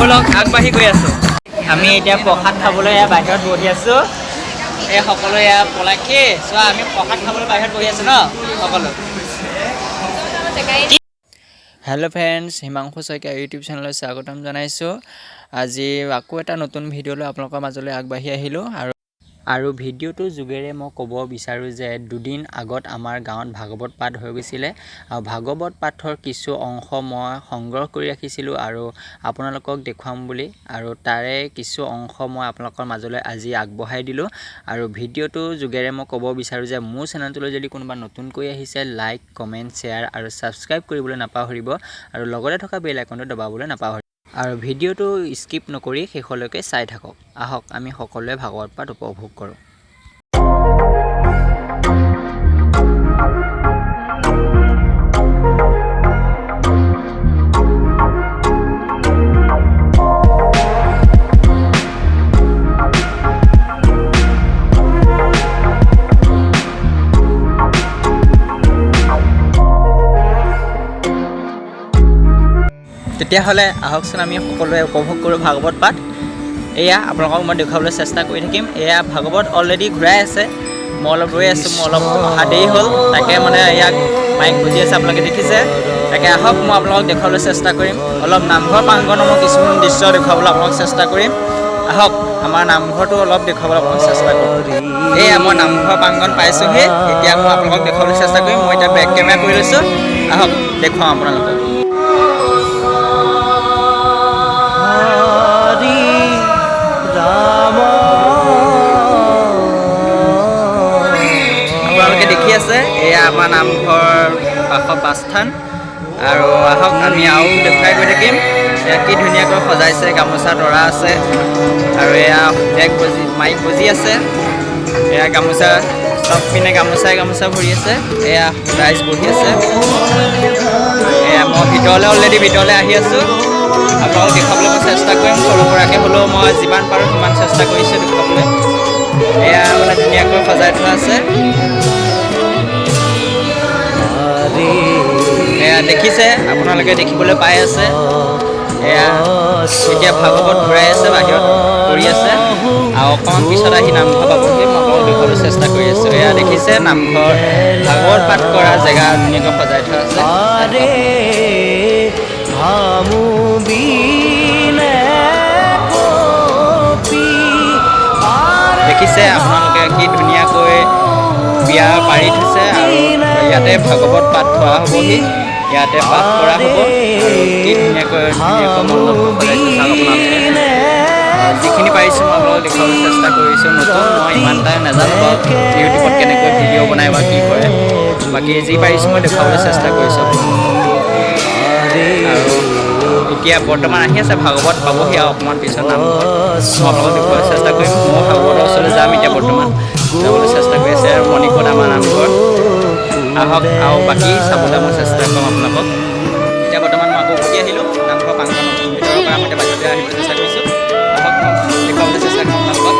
বলক আগবাঢ়ি গৈ আছোঁ। আমি এতিয়া প্ৰসাদ খাবলৈ বাহিৰত বহি আছোঁ। এই সকলো পলাশী চোৱা, আমি প্ৰসাদ খাবলৈ বাহিৰত বহি আছোঁ ন সকলো। Hello' friends, Himanshu Saikia YouTube চেনেললৈ স্বাগতম জনাইছোঁ। আজি আকৌ এটা নতুন ভিডিঅ'লৈ আপোনালোকৰ মাজলৈ আগবাঢ়ি আহিলোঁ। আৰু ভিডিঅ'টোৰ যোগেৰে মই ক'ব বিচাৰোঁ যে দুদিন আগত আমাৰ গাঁৱত ভাগৱত পাঠ হৈ গৈছিলে। আৰু ভাগৱত পাঠৰ কিছু অংশ মই সংগ্ৰহ কৰি ৰাখিছিলোঁ আৰু আপোনালোকক দেখুৱাম বুলি, আৰু তাৰে কিছু অংশ মই আপোনালোকৰ মাজলৈ আজি আগবঢ়াই দিলোঁ। আৰু ভিডিঅ'টোৰ যোগেৰে মই ক'ব বিচাৰোঁ যে মোৰ চেনেলটোলৈ যদি কোনোবা নতুনকৈ আহিছে, লাইক, কমেণ্ট, শ্বেয়াৰ আৰু ছাবস্ক্ৰাইব কৰিবলৈ নাপাহৰিব, আৰু লগতে থকা বেল আইকনটো দবাবলৈ নাপাহৰিব। আৰু ভিডিঅ'টো স্কিপ নকৰি শেষলৈকে চাই থাকক। আহক আমি সকলোৱে ভাগৱত পাঠ উপভোগ কৰোঁ। তেতিয়াহ'লে আহকচোন আমি সকলোৱে উপভোগ কৰোঁ ভাগৱত পাঠ। এয়া আপোনালোকক মই দেখুৱাবলৈ চেষ্টা কৰি থাকিম। এয়া ভাগৱত অলৰেডি ঘূৰাই আছে, মই অলপ ৰৈ আছোঁ, মোৰ অলপ অহা দেৰি হ'ল, তাকে মানে ইয়াক মাইক বুজি আছে, আপোনালোকে দেখিছে। তাকে আহক মই আপোনালোকক দেখুৱাবলৈ চেষ্টা কৰিম। অলপ নামঘৰ প্ৰাংগণৰ মই কিছুমান দৃশ্য দেখুৱাবলৈ আপোনালোকক চেষ্টা কৰিম। আহক আমাৰ নামঘৰটো অলপ দেখুৱাবলৈ আপোনালোকক চেষ্টা কৰিম। এয়া মই নামঘৰ প্ৰাংগণ পাইছোঁহি, এতিয়া মই আপোনালোকক দেখুৱাবলৈ চেষ্টা কৰিম। মই এতিয়া বেক কেমেৰা কৰি লৈছোঁ, আহক দেখুৱাওঁ আপোনালোকক। আপোনালোকে দেখি আছে, এয়া আমাৰ নামঘৰ কাষৰ বাছস্থান। আৰু আহক আমি আৰু দেখুৱাই গৈ থাকিম। এয়া কি ধুনীয়াকৈ সজাইছে, গামোচা তৰা আছে, আৰু এয়া ডেক বজি মাইক বজি আছে। এয়া গামোচা চব পিনে গামোচাই গামোচা ভৰি আছে। এয়া ৰাইজ বহি আছে। এয়া মই অলৰেডি ভিতৰলৈ আহি আছোঁ। আপোনালোকক দেখুৱাবলৈ মই চেষ্টা কৰিম, সৰু সুৰাকৈ হ'লেও মই যিমান পাৰোঁ সিমান চেষ্টা কৰিছোঁ দেখুৱাবলৈ। এয়া মানে ধুনীয়াকৈ সজাই থোৱা আছে। এয়া দেখিছে, আপোনালোকে দেখিবলৈ পাই আছে। এয়া এতিয়া ভাগৱত ঘূৰাই আছে, বাহিৰত কৰি আছে, আৰু অকণমান পিছত আহি নামঘৰ পাবহি। মই আপোনালোকক দেখুৱাবলৈ চেষ্টা কৰি আছোঁ। এয়া দেখিছে, নামঘৰ ভাগৱত পাঠ কৰা জেগা ধুনীয়াকৈ সজাই থোৱা আছে। দেখিছে আপোনালোকে কি ধুনীয়াকৈ বিয়া পাৰি থৈছে, আৰু ইয়াতে ভাগৱত পাঠ থোৱা হ'বহি, ইয়াতে পাঠ কৰা হ'ব। আৰু কি ধুনীয়াকৈ মণ্ডপটো সজাইছে চাওক আপোনালোকে। যিখিনি পাৰিছোঁ মই আপোনালোকক দেখুৱাবলৈ চেষ্টা কৰিছোঁ। নতুন মই ইমান এটা নাজানো বাৰু ইউটিউবত কেনেকৈ ভিডিঅ' বনাই বা কি কৰে, বাকী যি পাৰিছোঁ মই দেখুৱাবলৈ চেষ্টা কৰিছোঁ। আৰু এতিয়া বৰ্তমান আহি আছে ভাগৱত পাবহি, আৰু অকণমান পিছত নামঘৰ মই আপোনালোকক দেখুৱাবলৈ চেষ্টা কৰিম। মই ভাগৱতৰ ওচৰলৈ যাম এতিয়া, বৰ্তমান যাবলৈ চেষ্টা কৰি আছে। আৰু মণিকোট আমাৰ নামঘৰ। আহক আৰু বাকী চাবলৈ মই চেষ্টা কৰিম আপোনালোকক। এতিয়া বৰ্তমান মই আকৌ উভতি আহিলোঁ নামঘৰ প্ৰাংগণৰ ভিতৰৰ পৰা। মই এতিয়া বাহিৰলৈ আহিবলৈ চেষ্টা কৰিছোঁ। আহক মই দেখুৱাবলৈ চেষ্টা কৰিম আপোনালোকক।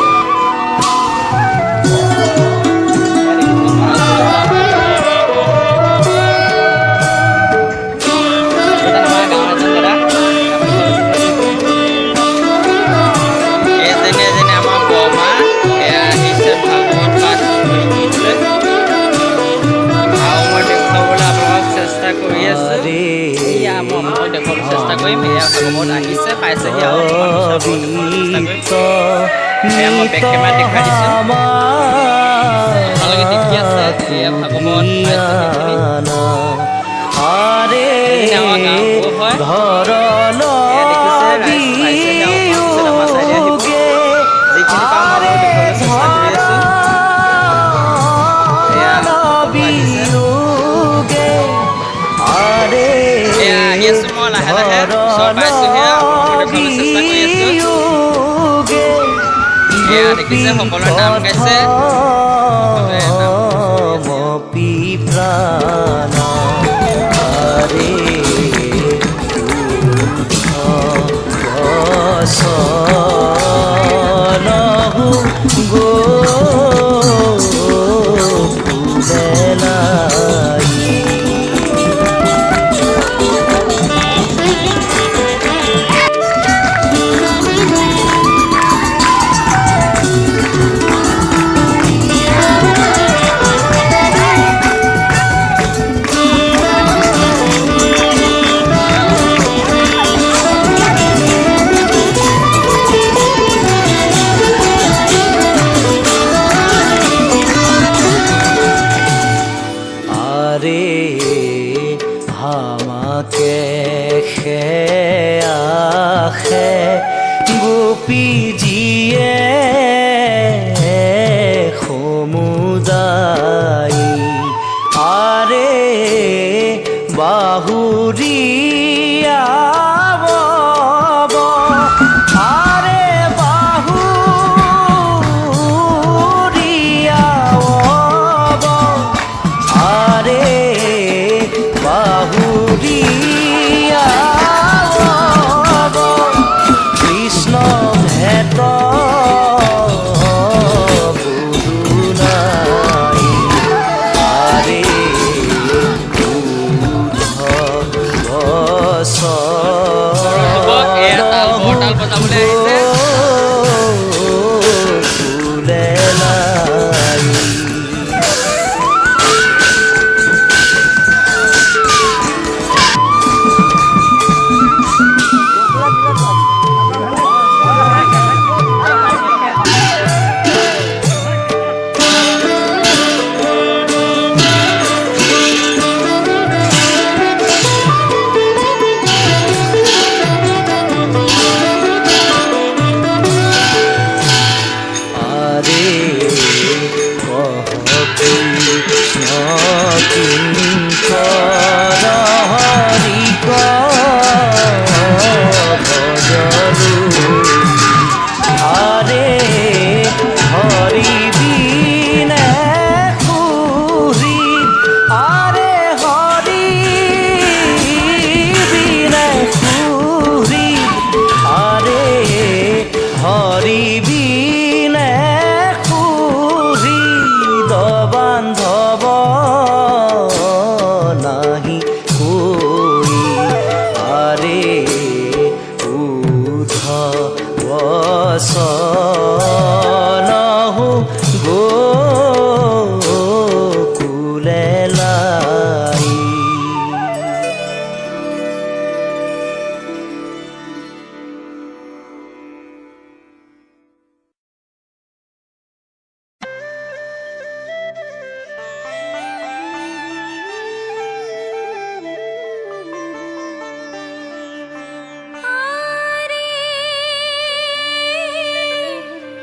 চেষ্টা কৰিম। এয়া ভাগৱত আহিছে, পাইছেহি, আৰু এয়া মই বেক কেমেৰাত দেখুৱাই দিছোঁ। আপোনালোকে দেখি আছে, এয়া ভাগৱত পাইছেহি। আমাৰ গাঁও হয়, এয়া দেখিছে ৰাইজ পাইছেহি, আৰু পিছত আমাৰ চাইডে আহিব। যিখিনি পাওঁ মই দেখুৱাবলৈ চেষ্টা কৰি আছোঁ। এয়া আহিছে, এয়া আহি আছোঁ মই লাহে লাহে, ওচৰ পাইছোঁহি, আপোনালোকক দেখুৱাবলৈ চেষ্টা কৰি আছোঁ। এয়া দেখিছে সকলোৱে নাম গাইছে, সকলোৱে নাম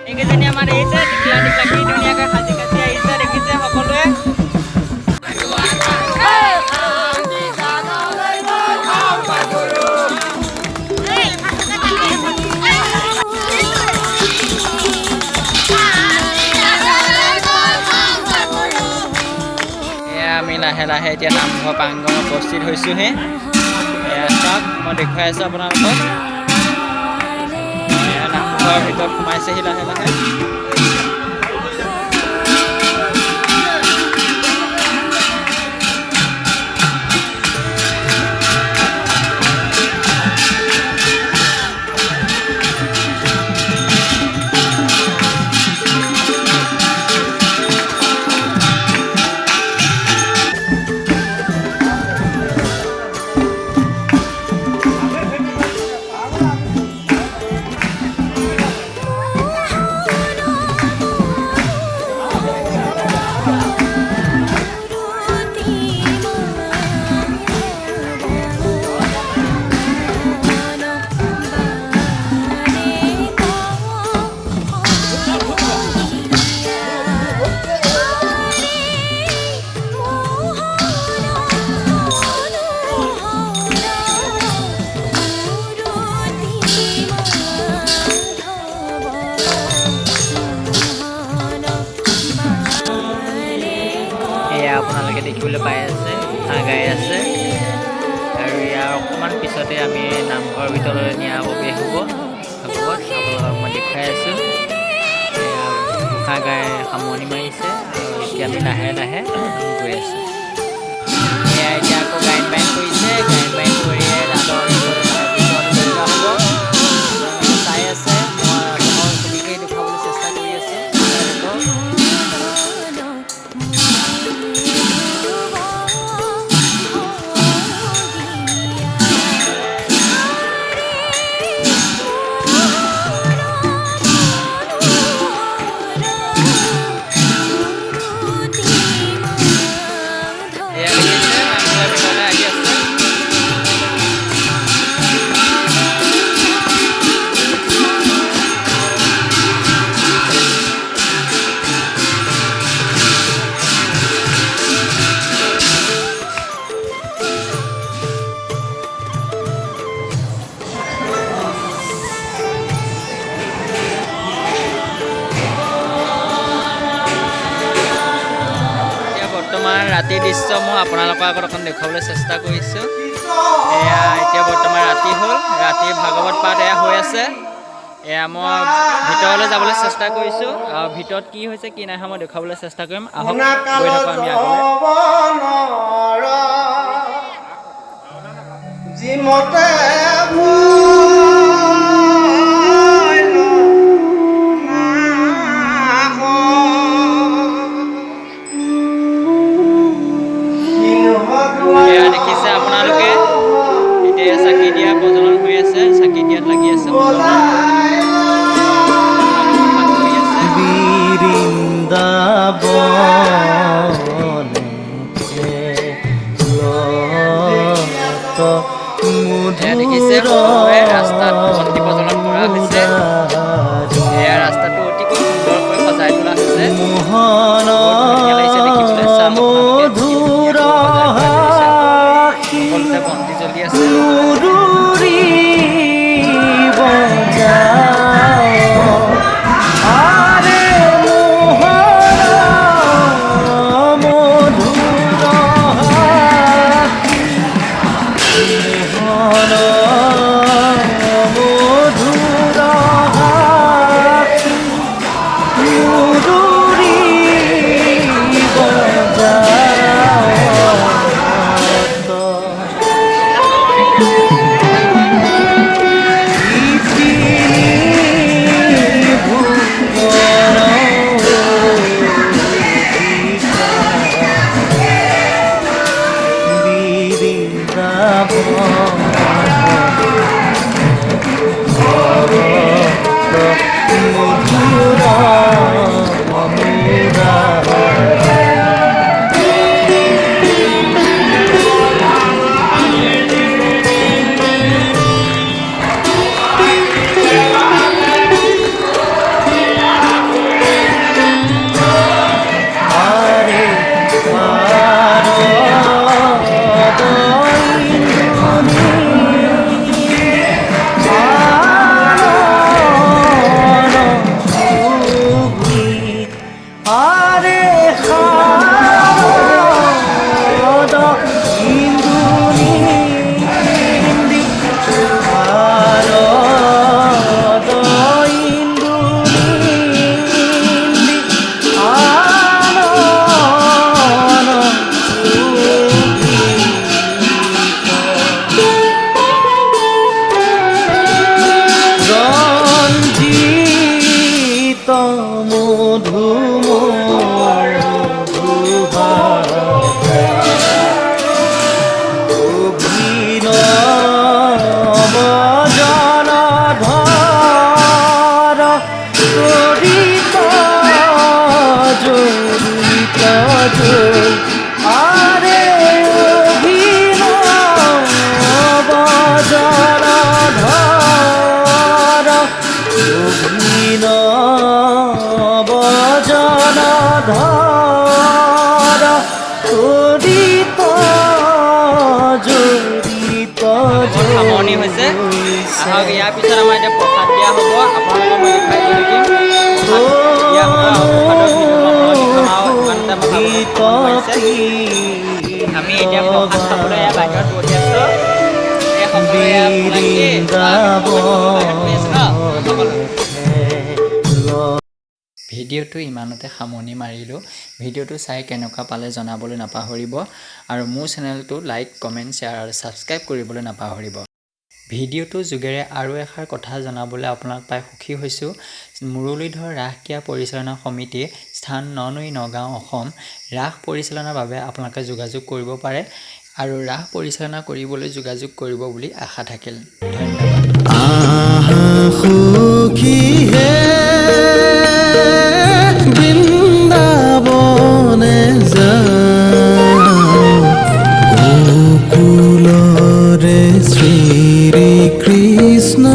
এইকেইজনী আমাৰ আহিছে টিকলা টিকলা কি ধুনীয়াকৈ সাজি কাচি আহিছে দেখিছে সকলোৱে। আমি লাহে লাহে এতিয়া নামঘৰ প্ৰাংগণত উপস্থিত হৈছোঁহে। এয়া চাওক মই দেখুৱাই আছোঁ আপোনালোকক। এয়া নামঘৰৰ ভিতৰত সোমাইছেহি লাহে লাহে। আপোনালোকে দেখিবলৈ পাই আছে ঘোষা গাই আছে আৰু ইয়াৰ অকণমান পিছতে আমি নামঘৰৰ ভিতৰলৈ নিয়া প্ৰৱেশ হ'ব। আপোনালোকক মই দেখুৱাই আছোঁ। ঘোষা গাই সামৰণি মাৰিছে আৰু এতিয়া আমি লাহে লাহে গৈ আছোঁ। এয়া এতিয়া আকৌ গায়ন বায়ন কৰিছে। গায়ন বায়ন কৰিয়ে হ'ব চাই আছে। মই ছবিকেই দেখুৱাবলৈ চেষ্টা কৰি আছোঁ। বৰ্তমান ৰাতিৰ দৃশ্য মই আপোনালোকৰ আগত অকণ দেখুৱাবলৈ চেষ্টা কৰিছোঁ। এয়া এতিয়া বৰ্তমান ৰাতি হ'ল। ৰাতি ভাগৱত পাঠ এয়া হৈ আছে। এয়া মই ভিতৰলৈ যাবলৈ চেষ্টা কৰিছোঁ আৰু ভিতৰত কি হৈছে কি নাই মই দেখুৱাবলৈ চেষ্টা কৰিম। আহক গৈ থাকোঁ আমি আগলৈ। এয়া দেখিছে আপোনালোকে এতিয়া চাকি দিয়া প্ৰজ্বলন হৈ আছে। চাকি দিয়াত লাগি আছে দেখিছে সকলোৱে ৰাস্তাত বন্তি প্ৰজ্বলন কৰা হৈছে। এয়া ৰাস্তাটো অতিকৈ সুন্দৰকৈ সজাই তোলা হৈছে। বহুত ধুনীয়া লাগিছে দেখিবলৈ। চাওক সকলোতে বন্তি জ্বলি আছে। মধু সামৰণি হৈছে আহক ইয়াৰ পিছত আমাৰ এতিয়া প্ৰসাদ দিয়া হ'ব আপোনালোকক মই দেখাই দিওঁ নেকি দিয়া হ'ব আমি এতিয়া প্ৰসাদ খাবলৈ এয়া বাহিৰত বহি আছোঁ এই ভিডিঅ'টো ইমানতে সামৰণি মাৰিলোঁ ভিডিঅ'টো চাই কেনেকুৱা পালে জনাবলৈ নাপাহৰিব আৰু মোৰ চেনেলটো লাইক কমেণ্ট শ্বেয়াৰ আৰু ছাবস্ক্ৰাইব কৰিবলৈ নাপাহৰিব ভিডিঅ'টোৰ যোগেৰে আৰু এষাৰ কথা জনাবলৈ আপোনাক পাই সুখী হৈছোঁ মুৰলীধৰ ৰাস ক্ৰীড়া পৰিচালনা সমিতি স্থান ননৈ নগাঁও অসম ৰাস পৰিচালনাৰ বাবে আপোনালোকে যোগাযোগ কৰিব পাৰে আৰু ৰাস পৰিচালনা কৰিবলৈ যোগাযোগ কৰিব বুলি আশা থাকিল ধন্যবাদ বৃন্দাবনে গোকুলৰে শ্ৰী কৃষ্ণ